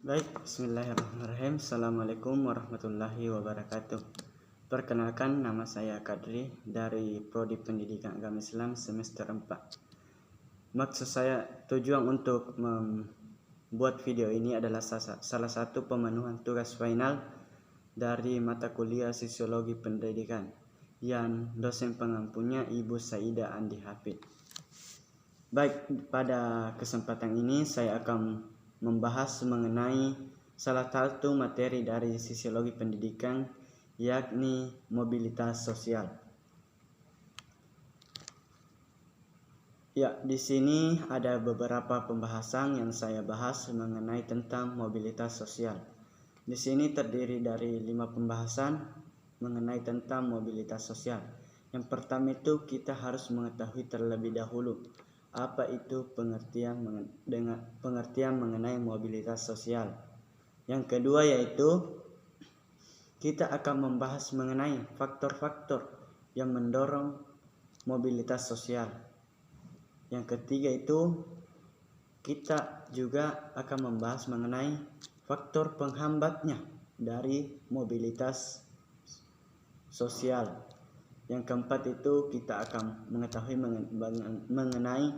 Baik, bismillahirrahmanirrahim. Assalamualaikum warahmatullahi wabarakatuh. Perkenalkan, nama saya Kadri dari Prodi Pendidikan Agama Islam semester 4. Maksud saya, tujuan untuk membuat video ini adalah salah satu pemenuhan tugas final dari mata kuliah Sosiologi Pendidikan yang dosen pengampunya Ibu Saida Andi Hafid. Baik, pada kesempatan ini saya akan membahas mengenai salah satu materi dari Sosiologi Pendidikan, yakni mobilitas sosial. Ya, di sini ada beberapa pembahasan yang saya bahas mengenai tentang mobilitas sosial. Di sini terdiri dari 5 pembahasan mengenai tentang mobilitas sosial. Yang pertama itu kita harus mengetahui terlebih dahulu apa itu pengertian mengenai mobilitas sosial. Yang kedua yaitu kita akan membahas mengenai faktor-faktor yang mendorong mobilitas sosial. Yang ketiga itu kita juga akan membahas mengenai faktor penghambatnya dari mobilitas sosial. Yang keempat itu kita akan mengetahui mengenai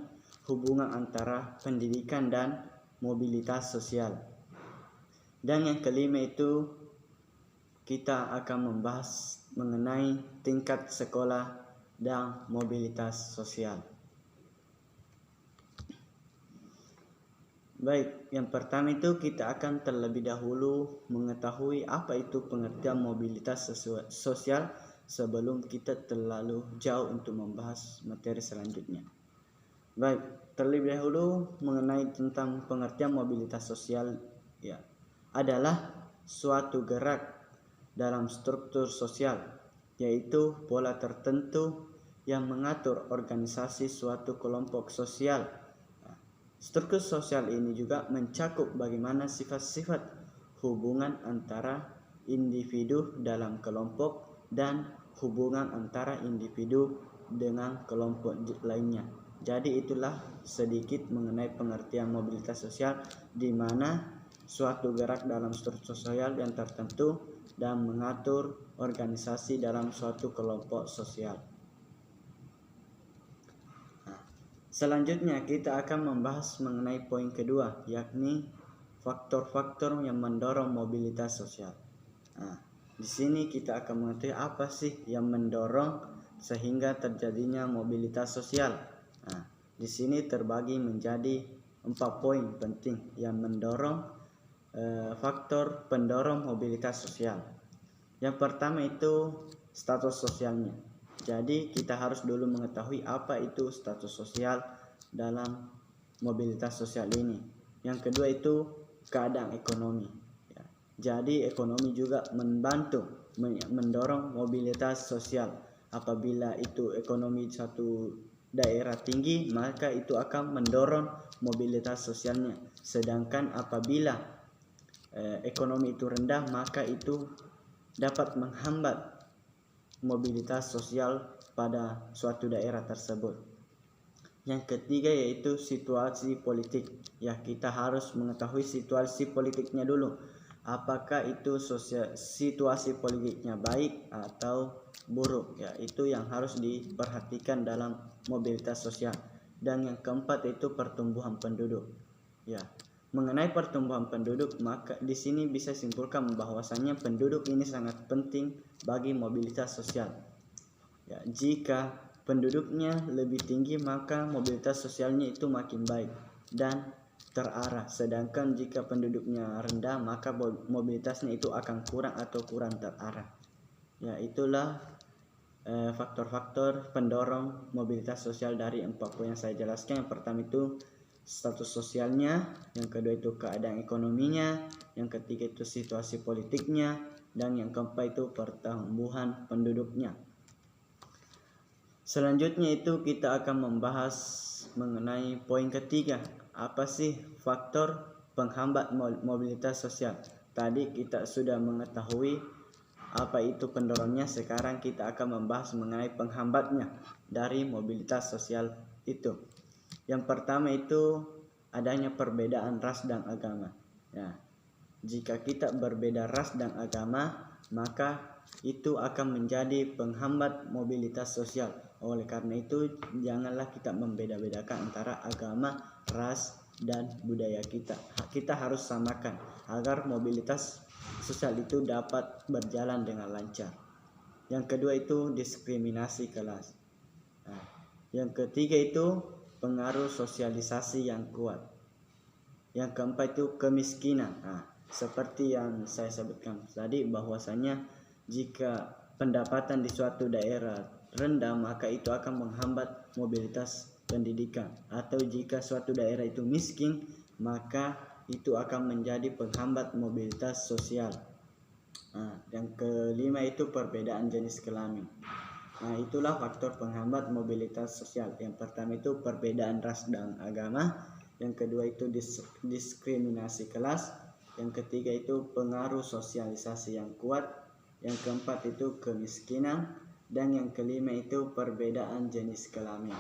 hubungan antara pendidikan dan mobilitas sosial. Dan yang kelima itu kita akan membahas mengenai tingkat sekolah dan mobilitas sosial. Baik, yang pertama itu kita akan terlebih dahulu mengetahui apa itu pengertian mobilitas sosial sebelum kita terlalu jauh untuk membahas materi selanjutnya. Baik, terlebih dahulu mengenai tentang pengertian mobilitas sosial adalah suatu gerak dalam struktur sosial, yaitu pola tertentu yang mengatur organisasi suatu kelompok sosial. Struktur sosial ini juga mencakup bagaimana sifat-sifat hubungan antara individu dalam kelompok dan hubungan antara individu dengan kelompok lainnya. Jadi itulah sedikit mengenai pengertian mobilitas sosial, di mana suatu gerak dalam struktur sosial yang tertentu dan mengatur organisasi dalam suatu kelompok sosial. Selanjutnya kita akan membahas mengenai poin kedua, yakni faktor-faktor yang mendorong mobilitas sosial. Di sini kita akan mengetahui apa sih yang mendorong sehingga terjadinya mobilitas sosial. Di sini terbagi menjadi 4 poin penting yang mendorong faktor pendorong mobilitas sosial. Yang pertama itu status sosialnya. Jadi kita harus dulu mengetahui apa itu status sosial dalam mobilitas sosial ini. Yang kedua itu keadaan ekonomi. Jadi ekonomi juga membantu mendorong mobilitas sosial. Apabila itu ekonomi satu daerah tinggi, maka itu akan mendorong mobilitas sosialnya. Sedangkan apabila ekonomi itu rendah, maka itu dapat menghambat mobilitas sosial pada suatu daerah tersebut. Yang ketiga yaitu situasi politik. Kita harus mengetahui situasi politiknya dulu. Apakah itu situasi politiknya baik atau buruk? Itu yang harus diperhatikan dalam mobilitas sosial. Dan yang keempat itu pertumbuhan penduduk. Mengenai pertumbuhan penduduk, maka di sini bisa simpulkan bahwasanya penduduk ini sangat penting bagi mobilitas sosial. Jika penduduknya lebih tinggi, maka mobilitas sosialnya itu makin baik dan terarah. Sedangkan jika penduduknya rendah, maka mobilitasnya itu akan kurang atau kurang terarah. Itulah faktor-faktor pendorong mobilitas sosial dari 4 poin yang saya jelaskan. Yang pertama itu status sosialnya, yang kedua itu keadaan ekonominya, yang ketiga itu situasi politiknya, dan yang keempat itu pertumbuhan penduduknya. Selanjutnya itu kita akan membahas mengenai poin ketiga. Apa sih faktor penghambat mobilitas sosial? Tadi kita sudah mengetahui apa itu pendorongnya, sekarang kita akan membahas mengenai penghambatnya dari mobilitas sosial itu. Yang pertama itu adanya perbedaan ras dan agama. jika kita berbeda ras dan agama, maka itu akan menjadi penghambat mobilitas sosial. Oleh karena itu, janganlah kita membeda-bedakan antara agama, ras, dan budaya kita. Kita harus samakan agar mobilitas sosial itu dapat berjalan dengan lancar. Yang kedua itu diskriminasi kelas. Yang ketiga itu pengaruh sosialisasi yang kuat. Yang keempat itu kemiskinan. Seperti yang saya sebutkan tadi, bahwasanya jika pendapatan di suatu daerah rendah, maka itu akan menghambat mobilitas pendidikan. Atau jika suatu daerah itu miskin, maka itu akan menjadi penghambat mobilitas sosial. Yang kelima itu perbedaan jenis kelamin. Itulah faktor penghambat mobilitas sosial. Yang pertama itu perbedaan ras dan agama. Yang kedua itu diskriminasi kelas. Yang ketiga itu pengaruh sosialisasi yang kuat. Yang keempat itu kemiskinan. Dan yang kelima itu perbedaan jenis kelamin.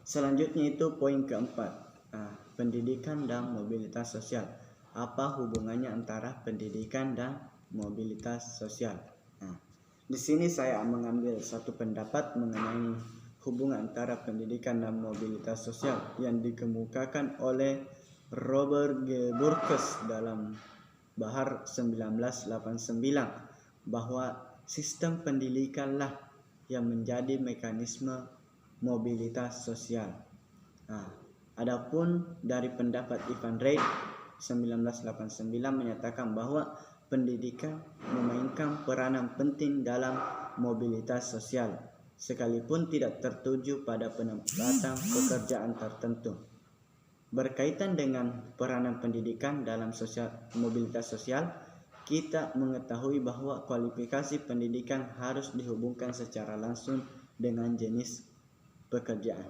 Selanjutnya itu poin keempat, pendidikan dan mobilitas sosial. Apa hubungannya antara pendidikan dan mobilitas sosial? Di sini saya mengambil satu pendapat mengenai hubungan antara pendidikan dan mobilitas sosial yang dikemukakan oleh Robert G. Burkes dalam Bahar 1989, bahwa sistem pendidikanlah yang menjadi mekanisme mobilitas sosial. Adapun dari pendapat Ivan Reid 1989 menyatakan bahwa pendidikan memainkan peranan penting dalam mobilitas sosial, sekalipun tidak tertuju pada penempatan pekerjaan tertentu. Berkaitan dengan peranan pendidikan dalam mobilitas sosial, kita mengetahui bahwa kualifikasi pendidikan harus dihubungkan secara langsung dengan jenis pekerjaan.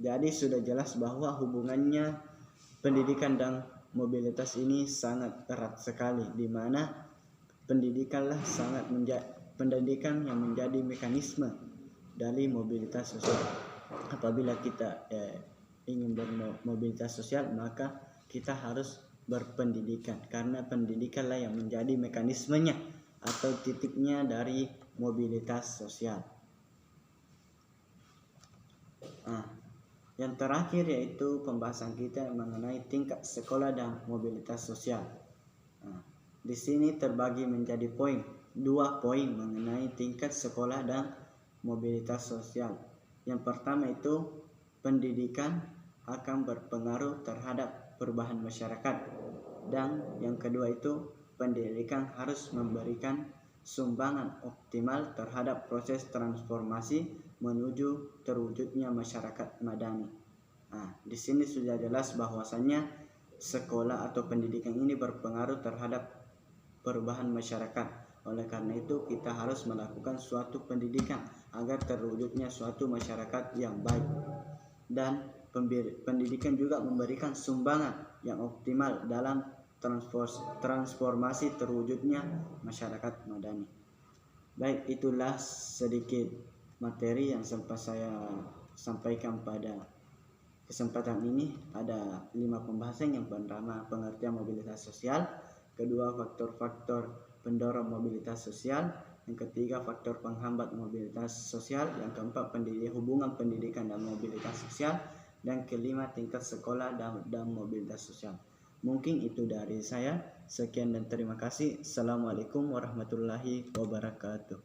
Jadi sudah jelas bahwa hubungannya pendidikan dan mobilitas ini sangat erat sekali, di mana pendidikan yang menjadi mekanisme dari mobilitas sosial. Apabila kita ingin bermobilitas sosial, maka kita harus berpendidikan, karena pendidikanlah yang menjadi mekanismenya atau titiknya dari mobilitas sosial. Yang terakhir yaitu pembahasan kita mengenai tingkat sekolah dan mobilitas sosial. Di sini terbagi menjadi dua poin mengenai tingkat sekolah dan mobilitas sosial. Yang pertama itu pendidikan akan berpengaruh terhadap perubahan masyarakat, dan yang kedua itu pendidikan harus memberikan sumbangan optimal terhadap proses transformasi menuju terwujudnya masyarakat madani. Di sini sudah jelas bahwasannya sekolah atau pendidikan ini berpengaruh terhadap perubahan masyarakat. Oleh karena itu kita harus melakukan suatu pendidikan agar terwujudnya suatu masyarakat yang baik. Dan pendidikan juga memberikan sumbangan yang optimal dalam transformasi terwujudnya masyarakat madani. Baik, itulah sedikit materi yang sempat saya sampaikan pada kesempatan ini. Ada 5 pembahasan. Yang pertama pengertian mobilitas sosial, kedua faktor-faktor pendorong mobilitas sosial, yang ketiga faktor penghambat mobilitas sosial, yang keempat hubungan pendidikan dan mobilitas sosial, dan kelima tingkat sekolah dan mobilitas sosial. Mungkin itu dari saya. Sekian dan terima kasih. Assalamualaikum warahmatullahi wabarakatuh.